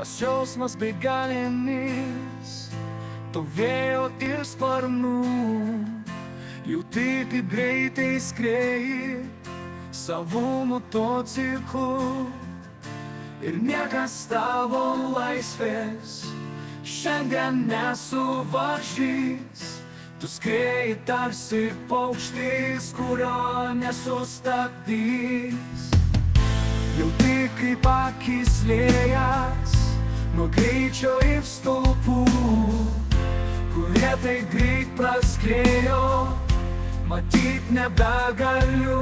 Tas jausmas begalinis, to vėjo ir sparnų, jau taip greitai skrieji savo motociklu. Ir niekas tavo laisvės šiandien nesuvaržys. Tu skrieji tarsi paukštis, kurio nesustabdys. Jau tik kaip akis liejas nuo greičio ir stulpų, kurie tai greit praskriejo, matyt nebegaliu.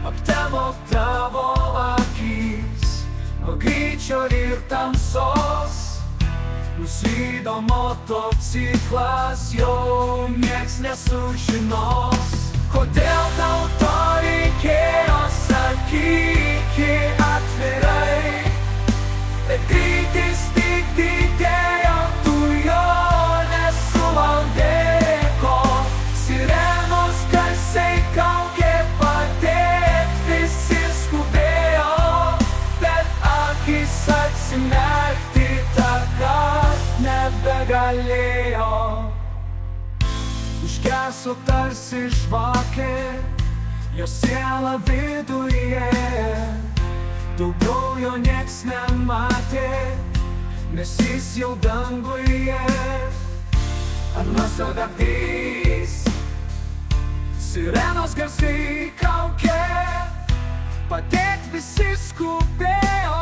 Aptemo tavo akis nuo greičio ir tamsos. Nuslydo motociklas, jau nieks nesužinos. Kodėl tau to reikėjo, sakyki atvirai. Bet greitis tik didėjo, tu jo nesuvaldėko. Sirenos garsiai kaukė padėt, visi skubėjo, bet akis atsimerkti tąkart nebegalėjo. Užgeso tarsi žvakė, jo siela viduje. Daugiau jo nieks nematė, nes jis jau danguje. Ar nuostabdys, sirenos garsiai kaukė, padėt visi skubėjo,